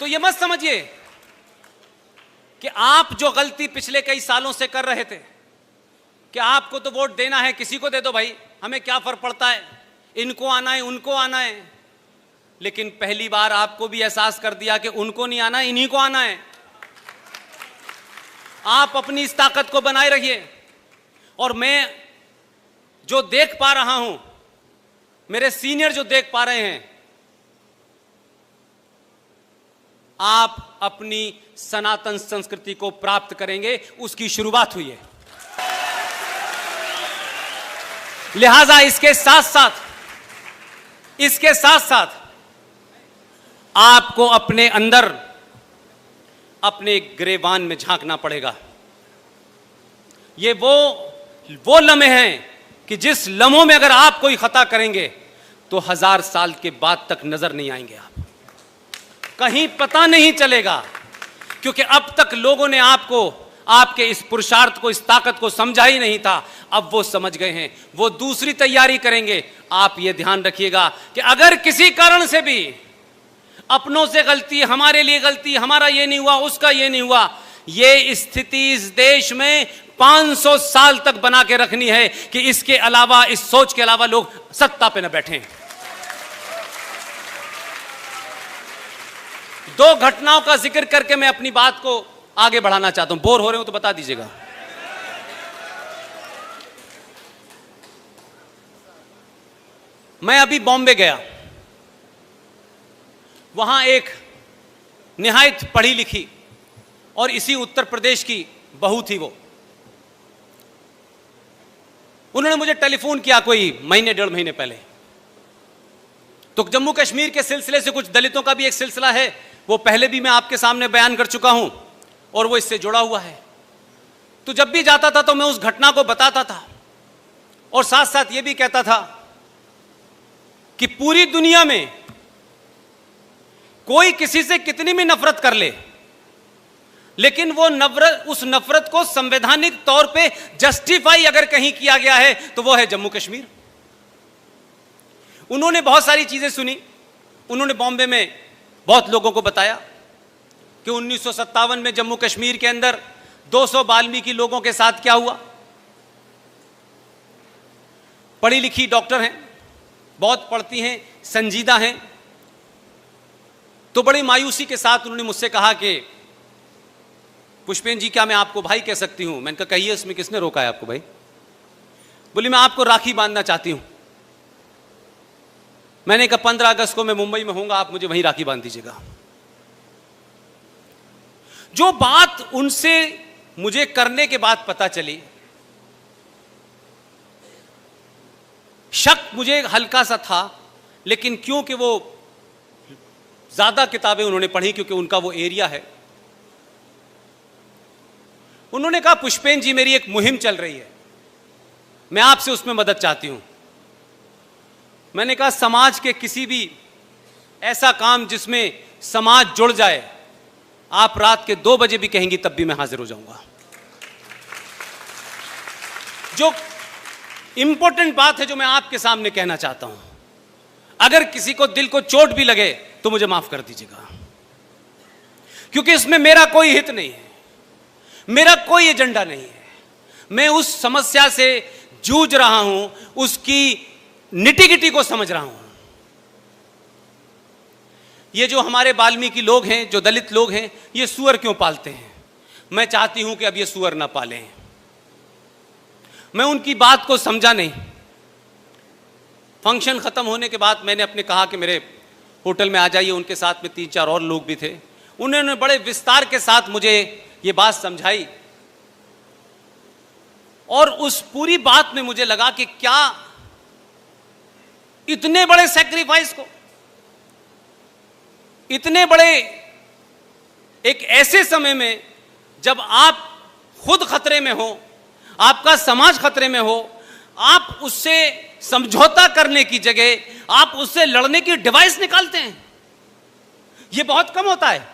तो ये मत समझिए कि आप जो गलती पिछले कई सालों से कर रहे थे कि आपको तो वोट देना है, किसी को दे दो भाई, हमें क्या फर्क पड़ता है, इनको आना है उनको आना है। लेकिन पहली बार आपको भी एहसास कर दिया कि उनको नहीं आना, इन्हीं को आना है। आप अपनी इस ताकत को बनाए रखिए। और मैं जो देख पा रहा हूं, मेरे सीनियर जो देख पा रहे हैं, आप अपनी सनातन संस्कृति को प्राप्त करेंगे, उसकी शुरुआत हुई है। लिहाजा इसके साथ साथ आपको अपने अंदर, अपने गिरेबान में झांकना पड़ेगा। ये वो लम्हे हैं कि जिस लम्हों में अगर आप कोई खता करेंगे तो 1000 साल के बाद तक नजर नहीं आएंगे, आप कहीं पता नहीं चलेगा। क्योंकि अब तक लोगों ने आपको, आपके इस पुरुषार्थ को, इस ताकत को समझा ही नहीं था। अब वो समझ गए हैं, वो दूसरी तैयारी करेंगे। आप ये ध्यान रखिएगा कि अगर किसी कारण से भी अपनों से गलती, हमारे लिए गलती, हमारा ये नहीं हुआ, उसका ये नहीं हुआ, ये स्थिति इस देश में 500 साल तक बना के रखनी है कि इसके अलावा, इस सोच के अलावा लोग सत्ता पे न बैठें। 2 घटनाओं का जिक्र करके मैं अपनी बात को आगे बढ़ाना चाहता हूं। बोर हो रहे हो तो बता दीजिएगा। मैं अभी बॉम्बे गया, वहां एक निहायत पढ़ी लिखी और इसी उत्तर प्रदेश की बहू थी। उन्होंने मुझे टेलीफोन किया कोई 1.5 महीने पहले। तो जम्मू कश्मीर के सिलसिले से कुछ दलितों का भी एक सिलसिला है, वो पहले भी मैं आपके सामने बयान कर चुका हूं और वो इससे जुड़ा हुआ है। तो जब भी जाता था तो मैं उस घटना को बताता था और साथ साथ ये भी कहता था कि पूरी दुनिया में कोई किसी से कितनी भी नफरत कर ले, लेकिन वो नफरत, उस नफरत को संवैधानिक तौर पे जस्टिफाई अगर कहीं किया गया है तो वो है जम्मू कश्मीर। उन्होंने बहुत सारी चीजें सुनी। उन्होंने बॉम्बे में बहुत लोगों को बताया कि 1957 में जम्मू कश्मीर के अंदर 200 वाल्मीकि लोगों के साथ क्या हुआ। पढ़ी लिखी डॉक्टर हैं, बहुत पढ़ती हैं, संजीदा हैं। तो बड़ी मायूसी के साथ उन्होंने मुझसे कहा कि पुष्पेंद्र जी, क्या मैं आपको भाई कह सकती हूं? मैंने कहा कहिए, इसमें किसने रोका है आपको भाई? बोली मैं आपको राखी बांधना चाहती हूं। मैंने कहा 15 अगस्त को मैं मुंबई में होऊंगा, आप मुझे वहीं राखी बांध दीजिएगा। जो बात उनसे मुझे करने के बाद पता चली, शक मुझे हल्का सा था, लेकिन क्योंकि वो ज्यादा किताबें उन्होंने पढ़ी, क्योंकि उनका वो एरिया है। उन्होंने कहा पुष्पेंद्र जी, मेरी एक मुहिम चल रही है, मैं आपसे उसमें मदद चाहती हूं। मैंने कहा समाज के किसी भी ऐसा काम जिसमें समाज जुड़ जाए, आप रात के 2 बजे भी कहेंगी तब भी मैं हाजिर हो जाऊंगा। जो इंपॉर्टेंट बात है जो मैं आपके सामने कहना चाहता हूं, अगर किसी को दिल को चोट भी लगे तो मुझे माफ कर दीजिएगा, क्योंकि इसमें मेरा कोई हित नहीं है, मेरा कोई एजेंडा नहीं है। मैं उस समस्या से जूझ रहा हूं, उसकी निटी-गिटी को समझ रहा हूं। ये जो हमारे वाल्मीकि लोग हैं, जो दलित लोग हैं, ये सूअर क्यों पालते हैं? मैं चाहती हूं कि अब ये सूअर ना पालें। मैं उनकी बात को समझा नहीं। फंक्शन खत्म होने के बाद मैंने अपने कहा कि मेरे होटल में आ जाइए। उनके साथ में 3-4 और लोग भी थे। उन्होंने बड़े विस्तार के साथ मुझे ये बात समझाई और उस पूरी बात में मुझे लगा कि क्या इतने बड़े सैक्रिफाइस को, इतने बड़े एक ऐसे समय में जब आप खुद खतरे में हो, आपका समाज खतरे में हो, आप उससे समझौता करने की जगह आप उससे लड़ने की डिवाइस निकालते हैं। यह बहुत कम होता है।